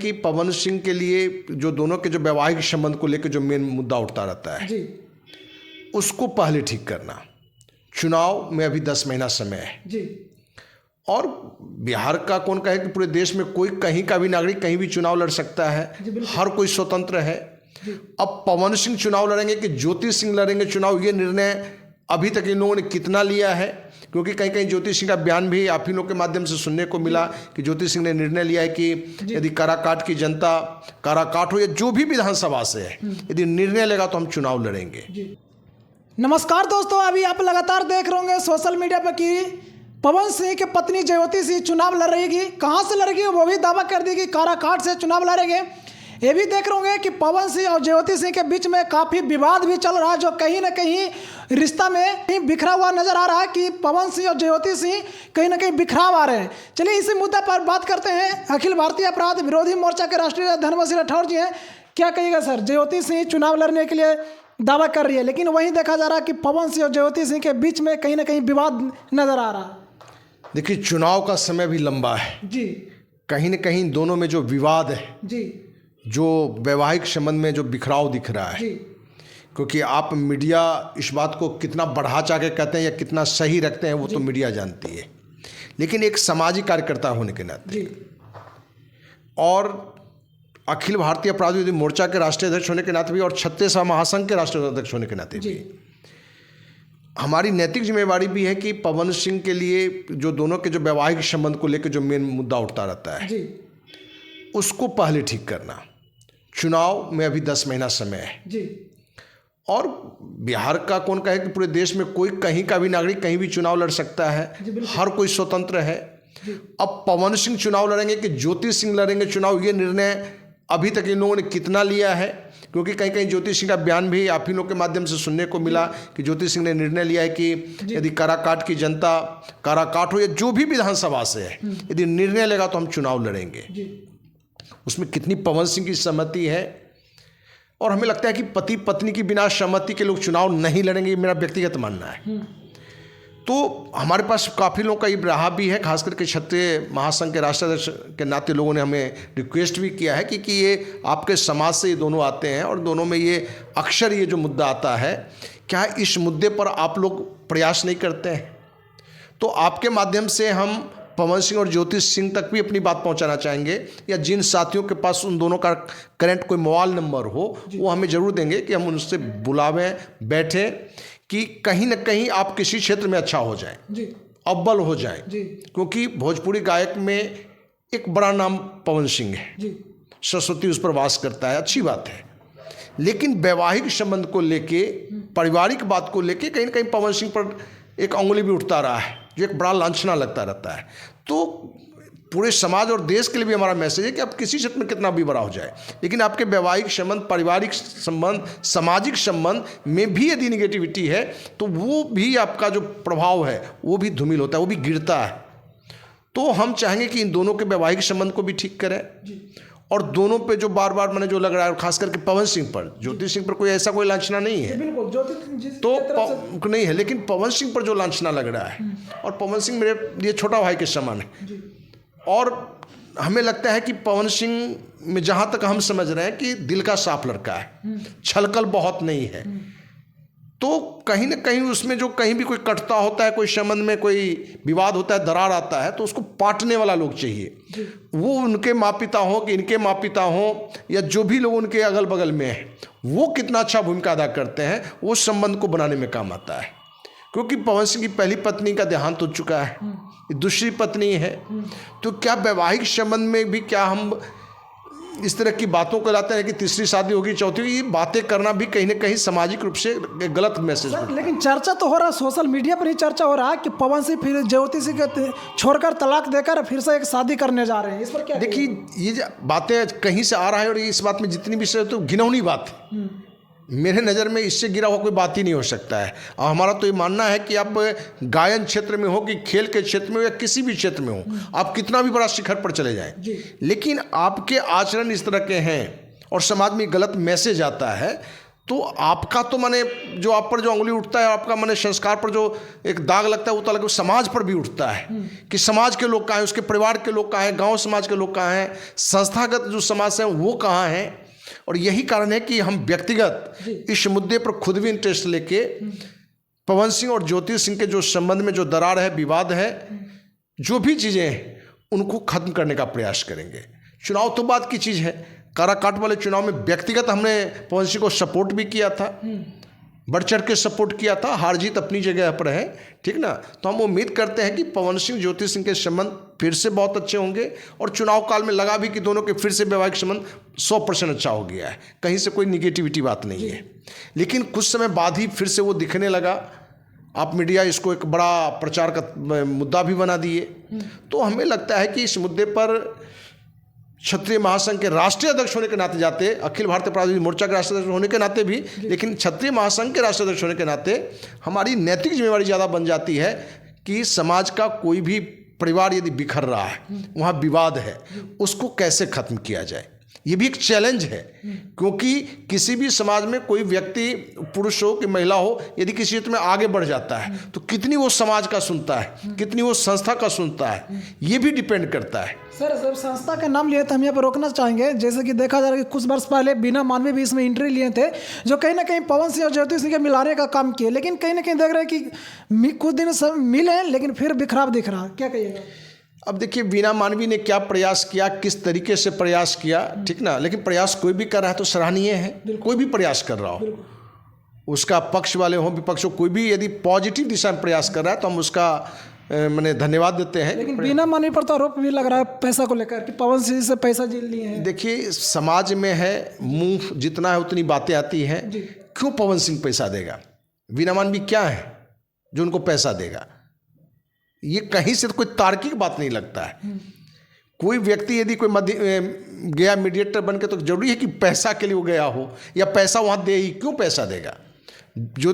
कि पवन सिंह के लिए जो दोनों के जो वैवाहिक संबंध को लेकर जो मेन मुद्दा उठता रहता है जी उसको पहले ठीक करना। चुनाव में अभी 10 महीना समय है जी और बिहार का कौन कहे कि पूरे देश में कोई कहीं का भी नागरिक कहीं भी चुनाव लड़ सकता है, हर कोई स्वतंत्र है। अब पवन सिंह चुनाव लड़ेंगे कि ज्योति सिंह लड़ेंगे चुनाव, ये निर्णय अभी तक इन लोगों ने कितना लिया है? क्योंकि कहीं कहीं ज्योति सिंह का बयान भी आप ही लोग के माध्यम से सुनने को मिला कि ज्योति सिंह ने निर्णय लिया है कि यदि काराकाट की जनता, काराकाट हो या जो भी विधानसभा से है, यदि निर्णय लेगा तो हम चुनाव लड़ेंगे। नमस्कार दोस्तों, अभी आप लगातार देख रहे होंगे सोशल मीडिया पर कि पवन सिंह की पत्नी ज्योति सिंह चुनाव लड़ रही। कहाँ से लड़ेगी वो भी दावा कर दी कि काराकाट से चुनाव लड़ेंगे। ये भी देख रहे होंगे कि पवन सिंह और ज्योति सिंह के बीच में काफ़ी विवाद भी चल रहा है, जो कहीं ना कहीं रिश्ता में बिखरा हुआ नजर आ रहा है कि पवन सिंह और ज्योति सिंह कहीं ना कहीं बिखराव आ रहे हैं। चलिए इसी मुद्दे पर बात करते हैं। अखिल भारतीय अपराध विरोधी मोर्चा के राष्ट्रीय धर्म सिंह राठौर जी हैं। क्या कहिएगा सर? ज्योति सिंह चुनाव लड़ने के लिए दावा कर रही है, लेकिन वहीं देखा जा रहा है कि पवन सिंह और ज्योति सिंह के बीच में कहीं ना कहीं विवाद नजर आ रहा है। देखिए, चुनाव का समय भी लंबा है जी, कहीं ना कहीं दोनों में जो विवाद है, जी, जो वैवाहिक संबंध में जो बिखराव दिख रहा है, जी, क्योंकि आप मीडिया इस बात को कितना बढ़ा चढ़ा के कहते हैं या कितना सही रखते हैं वो तो मीडिया जानती है, लेकिन एक सामाजिक कार्यकर्ता होने के नाते जी, और अखिल भारतीय अपराध विरोधी मोर्चा के राष्ट्रीय अध्यक्ष होने के नाते भी और छत्तीसगढ़ महासंघ के राष्ट्रीय अध्यक्ष होने के नाते भी हमारी नैतिक जिम्मेवारी भी है कि पवन सिंह के लिए जो दोनों के जो वैवाहिक संबंध को लेकर जो मेन मुद्दा उठता रहता है जी, उसको पहले ठीक करना। चुनाव में अभी 10 महीना समय है जी, और बिहार का कौन कहे कि पूरे देश में कोई कहीं का भी नागरिक कहीं भी चुनाव लड़ सकता है, हर कोई स्वतंत्र है। अब पवन सिंह चुनाव लड़ेंगे कि ज्योति सिंह लड़ेंगे चुनाव, ये निर्णय अभी तक इन लोगों ने कितना लिया है? क्योंकि कहीं कहीं ज्योति सिंह का बयान भी आप ही लोग के माध्यम से सुनने को मिला कि ज्योति सिंह ने निर्णय लिया है कि यदि काराकाट की जनता, काराकाट हो या जो भी विधानसभा से है, यदि निर्णय लेगा तो हम चुनाव लड़ेंगे। उसमें कितनी पवन सिंह की सहमति है? और हमें लगता है कि पति पत्नी की बिना सहमति के लोग चुनाव नहीं लड़ेंगे, ये मेरा व्यक्तिगत मानना है। तो हमारे पास काफ़ी लोगों का ये रहा भी है, खास करके क्षत्रिय महासंघ के राष्ट्रीय अध्यक्ष के नाते लोगों ने हमें रिक्वेस्ट भी किया है कि ये आपके समाज से ये दोनों आते हैं और दोनों में ये अक्सर ये जो मुद्दा आता है, क्या इस मुद्दे पर आप लोग प्रयास नहीं करते हैं? तो आपके माध्यम से हम पवन सिंह और ज्योति सिंह तक भी अपनी बात पहुंचाना चाहेंगे, या जिन साथियों के पास उन दोनों का करंट कोई मोबाइल नंबर हो वो हमें ज़रूर देंगे कि हम उनसे बुलावें, बैठें कि कहीं ना कहीं आप किसी क्षेत्र में अच्छा हो जाए, अव्वल हो जाए। क्योंकि भोजपुरी गायक में एक बड़ा नाम पवन सिंह है, सरस्वती उस पर वास करता है, अच्छी बात है, लेकिन वैवाहिक संबंध को लेके, पारिवारिक बात को लेके कहीं ना कहीं पवन सिंह पर एक अंगुली भी उठता रहा है, जो एक बड़ा लांछना लगता रहता है। तो पूरे समाज और देश के लिए भी हमारा मैसेज है कि आप किसी क्षेत्र में कितना भी बड़ा हो जाए, लेकिन आपके वैवाहिक संबंध, पारिवारिक संबंध, सामाजिक संबंध में भी यदि निगेटिविटी है तो वो भी आपका जो प्रभाव है वो भी धूमिल होता है, वो भी गिरता है। तो हम चाहेंगे कि इन दोनों के वैवाहिक संबंध को भी ठीक करें और दोनों पे जो बार बार मैंने जो लग रहा है, खास करके पवन सिंह पर, ज्योति सिंह पर कोई ऐसा कोई लांछना नहीं है तो नहीं है, लेकिन पवन सिंह पर जो लांछना लग रहा है, और पवन सिंह मेरे लिए छोटा भाई के समान है, और हमें लगता है कि पवन सिंह में जहाँ तक हम समझ रहे हैं कि दिल का साफ लड़का है, छलकल बहुत नहीं है। तो कहीं ना कहीं उसमें जो कहीं भी कोई कटता होता है, कोई संबंध में कोई विवाद होता है, दरार आता है, तो उसको पाटने वाला लोग चाहिए। वो उनके माँ पिता हों कि इनके माँ पिता हों या जो भी लोग उनके अगल बगल में हैं, वो कितना अच्छा भूमिका अदा करते हैं, वो संबंध को बनाने में काम आता है। क्योंकि पवन सिंह की पहली पत्नी का देहांत हो चुका है, दूसरी पत्नी है, तो क्या वैवाहिक संबंध में भी क्या हम इस तरह की बातों को लाते हैं कि तीसरी शादी होगी, चौथी होगी? ये बातें करना भी कहीं ना कहीं सामाजिक रूप से गलत मैसेज है। लेकिन चर्चा तो हो रहा है, सोशल मीडिया पर ही चर्चा हो रहा है कि पवन सिंह फिर ज्योति सिंह के छोड़कर तलाक देकर फिर से एक शादी करने जा रहे हैं। इस पर क्या देखिए, ये बातें कहीं से आ रहा है और इस बात में जितनी भी तो घिनौनी बात है। मेरे नज़र में इससे गिरा हुआ कोई बात ही नहीं हो सकता है। और हमारा तो ये मानना है कि आप गायन क्षेत्र में हो कि खेल के क्षेत्र में हो या किसी भी क्षेत्र में हो, आप कितना भी बड़ा शिखर पर चले जाएं, लेकिन आपके आचरण इस तरह के हैं और समाज में गलत मैसेज आता है, तो आपका तो माने जो आप पर जो उंगली उठता है, आपका माने संस्कार पर जो एक दाग लगता है, वो तो अलग समाज पर भी उठता है कि समाज के लोग कहाँ हैं, उसके परिवार के लोग कहाँ हैं, गांव समाज के लोग कहाँ हैं, संस्थागत जो समाज है वो कहाँ हैं। और यही कारण है कि हम व्यक्तिगत इस मुद्दे पर खुद भी इंटरेस्ट लेके पवन सिंह और ज्योति सिंह के जो संबंध में जो दरार है, विवाद है, जो भी चीज़ें हैं उनको खत्म करने का प्रयास करेंगे। चुनाव तो बात की चीज़ है, काराकाट वाले चुनाव में व्यक्तिगत हमने पवन सिंह को सपोर्ट भी किया था, बढ़ चढ़ के सपोर्ट किया था, हार जीत अपनी जगह पर है, ठीक ना। तो हम उम्मीद करते हैं कि पवन सिंह ज्योति सिंह के संबंध फिर से बहुत अच्छे होंगे और चुनाव काल में लगा भी कि दोनों के फिर से वैवाहिक संबंध 100% अच्छा हो गया है, कहीं से कोई निगेटिविटी बात नहीं है। लेकिन कुछ समय बाद ही फिर से वो दिखने लगा, आप मीडिया इसको एक बड़ा प्रचार का मुद्दा भी बना दिए। तो हमें लगता है कि इस मुद्दे पर क्षत्रिय महासंघ के राष्ट्रीय अध्यक्ष होने के नाते जाते, अखिल भारतीय प्रादेशिक मोर्चा के राष्ट्रीय अध्यक्ष होने के नाते भी, लेकिन क्षत्रिय महासंघ के राष्ट्रीय अध्यक्ष होने के नाते हमारी नैतिक जिम्मेवारी ज़्यादा बन जाती है कि समाज का कोई भी परिवार यदि बिखर रहा है, वहाँ विवाद है, उसको कैसे खत्म किया जाए। ये भी एक चैलेंज है, क्योंकि किसी भी समाज में कोई व्यक्ति, पुरुष हो कि महिला हो, यदि किसी क्षेत्र में आगे बढ़ जाता है तो कितनी वो समाज का सुनता है, कितनी वो संस्था का सुनता है, ये भी डिपेंड करता है। सर जब संस्था का नाम लिए तो हम यहाँ पर रोकना चाहेंगे, जैसे कि देखा जा रहा है कि कुछ वर्ष पहले बीना मानवी भी इसमें एंट्री लिए थे, जो कहीं ना कहीं पवन सिंह और ज्योति सिंह के मिलाने का काम किए, लेकिन कहीं ना कहीं देख रहे हैं कि कुछ दिन सब मिले लेकिन फिर बिखराव दिख रहा, क्या कहिएगा? अब देखिए, बीना मानवी ने क्या प्रयास किया, किस तरीके से प्रयास किया, ठीक ना, लेकिन प्रयास कोई भी कर रहा है तो सराहनीय है। कोई भी प्रयास कर रहा हो, उसका पक्ष वाले हो विपक्ष हो, कोई भी यदि पॉजिटिव दिशा में प्रयास कर रहा है तो हम उसका मैंने धन्यवाद देते हैं। लेकिन बीना मानवी पर तो आरोप भी लग रहा है पैसा को लेकर कि पवन सिंह से पैसा झेल लिए हैं। देखिए, समाज में है, मुंह जितना है उतनी बातें आती हैं। क्यों पवन सिंह पैसा देगा? बीना मानवी क्या है जो उनको पैसा देगा? ये कहीं से तो कोई तार्किक बात नहीं लगता है। कोई व्यक्ति यदि कोई मध्य गया मीडिएटर बन के, तो जरूरी है कि पैसा के लिए वो गया हो या पैसा वहाँ दे ही, क्यों पैसा देगा? जो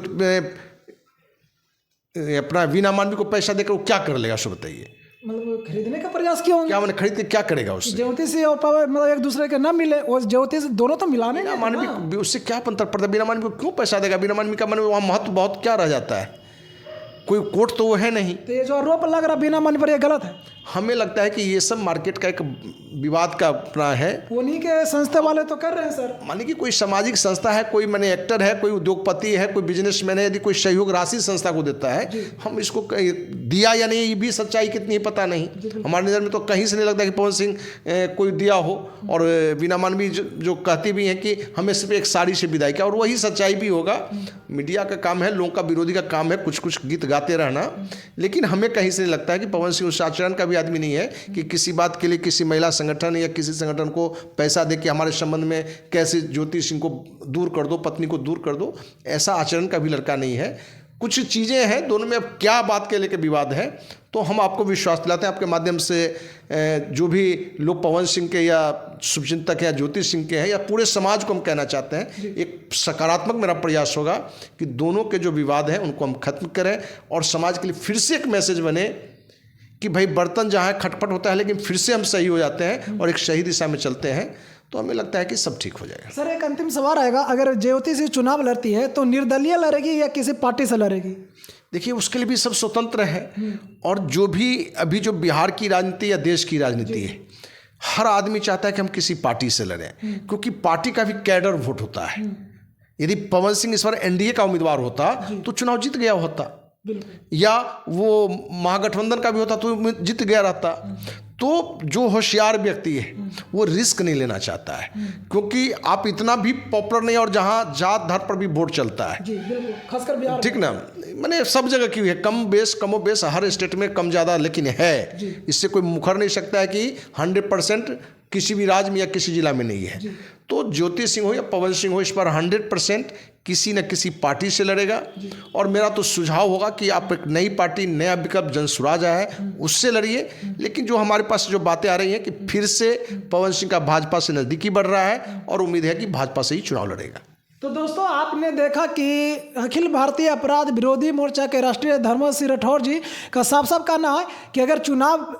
अपना बीना मानवी को पैसा देकर वो क्या कर लेगा, सो बताइए। मतलब खरीदने का प्रयास किया होगा, क्या मैंने खरीद के क्या करेगा उससे? ज्योति से और पवन मतलब एक दूसरे के ना मिले और ज्योति से दोनों तो मिलाने बीना मानवी उससे क्या अंतर पड़ता है? बीना मानवी को क्यों पैसा देगा? बीना मानवी का मन में वहाँ महत्व बहुत क्या रह जाता है? कोई कोर्ट तो वो है नहीं। तो ये जो आरोप लग रहा बीना मानवी पर, ये गलत है। हमें लगता है कि ये सब मार्केट का एक विवाद का अपना है। उन्हीं के संस्था वाले तो कर रहे हैं सर। मानिए कि कोई सामाजिक संस्था है, कोई मैंने एक्टर है, कोई उद्योगपति है, कोई बिजनेसमैन है, यदि कोई सहयोग राशि संस्था को देता है, हम इसको दिया या नहीं, ये भी सच्चाई कितनी है पता नहीं। हमारी नज़र में तो कहीं से नहीं लगता कि पवन सिंह कोई दिया हो। और बीना मानवी जो कहती भी हैं कि हमें सिर्फ एक साड़ी से विदाई किया, और वही सच्चाई भी होगा। मीडिया का काम है, लोगों का विरोधी का काम है कुछ कुछ गीत गाते रहना, लेकिन हमें कहीं से नहीं लगता है कि पवन सिंह उस आचरण का भी आदमी नहीं है कि किसी बात के लिए किसी महिला संगठन या किसी संगठन को पैसा दे के हमारे संबंध में कैसे ज्योति सिंह को दूर कर दो, पत्नी को दूर कर दो, ऐसा आचरण का भी लड़का नहीं है। कुछ चीज़ें हैं दोनों में, अब क्या बात के लेके विवाद है, तो हम आपको विश्वास दिलाते हैं आपके माध्यम से, जो भी लोग पवन सिंह के या शुभचिंतक या ज्योति सिंह के हैं या पूरे समाज को हम कहना चाहते हैं, एक सकारात्मक मेरा प्रयास होगा कि दोनों के जो विवाद हैं उनको हम खत्म करें और समाज के लिए फिर से एक मैसेज बने कि भाई बर्तन जहाँ खटपट होता है लेकिन फिर से हम सही हो जाते हैं और एक सही दिशा में चलते हैं, तो हमें लगता है कि सब ठीक हो जाएगा। सर एक अंतिम सवाल आएगा, अगर ज्योति से चुनाव लड़ती है तो निर्दलीय लड़ेगी या किसी पार्टी से लड़ेगी? देखिए, उसके लिए भी सब स्वतंत्र है। और जो भी अभी जो बिहार की राजनीति या देश की राजनीति है, हर आदमी चाहता है कि हम किसी पार्टी से लड़ें, क्योंकि पार्टी का भी कैडर वोट होता है। यदि पवन सिंह इस बार एनडीए का उम्मीदवार होता तो चुनाव जीत गया होता, या वो महागठबंधन का भी होता तो जीत गया रहता। तो जो होशियार व्यक्ति है वो रिस्क नहीं लेना चाहता है, क्योंकि आप इतना भी पॉपुलर नहीं, और जहाँ जात धर्म पर भी वोट चलता है, खासकर बिहार, ठीक ना, मैंने सब जगह की है, कमो बेस हर स्टेट में कम ज़्यादा, लेकिन है, इससे कोई मुखर नहीं सकता है कि 100% किसी भी राज्य में या किसी जिला में नहीं है। तो ज्योति सिंह हो या पवन सिंह हो, इस पर 100% किसी न किसी पार्टी से लड़ेगा। और मेरा तो सुझाव होगा कि आप एक नई पार्टी, नया विकल्प जनसुराज आया है, उससे लड़िए। लेकिन जो हमारे पास जो बातें आ रही हैं कि फिर से पवन सिंह का भाजपा से नज़दीकी बढ़ रहा है, और उम्मीद है कि भाजपा से ही चुनाव लड़ेगा। तो दोस्तों आपने देखा कि अखिल भारतीय अपराध विरोधी मोर्चा के राष्ट्रीय धर्म सिंह राठौर जी का साफ साफ कहना है कि अगर चुनाव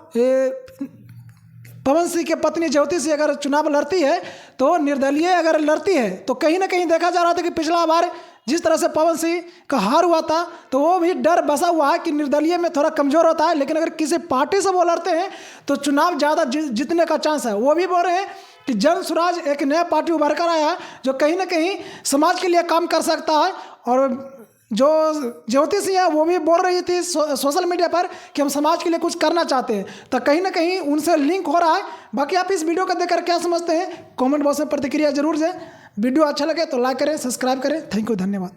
पवन सिंह की पत्नी ज्योति सिंह अगर चुनाव लड़ती है तो निर्दलीय अगर लड़ती है तो कहीं ना कहीं देखा जा रहा था कि पिछला बार जिस तरह से पवन सिंह का हार हुआ था तो वो भी डर बसा हुआ है कि निर्दलीय में थोड़ा कमज़ोर होता है, लेकिन अगर किसी पार्टी से वो लड़ते हैं तो चुनाव ज़्यादा जीतने का चांस है। वो भी बोल रहे हैं कि जन स्वराज एक नया पार्टी उभर कर आया जो कहीं ना कहीं समाज के लिए काम कर सकता है। और जो ज्योति सिंह है वो भी बोल रही थी सोशल मीडिया पर कि हम समाज के लिए कुछ करना चाहते हैं, तो कहीं ना कहीं उनसे लिंक हो रहा है। बाकी आप इस वीडियो को देखकर क्या समझते हैं कमेंट बॉक्स में प्रतिक्रिया जरूर दें। वीडियो अच्छा लगे तो लाइक करें, सब्सक्राइब करें। थैंक यू, धन्यवाद।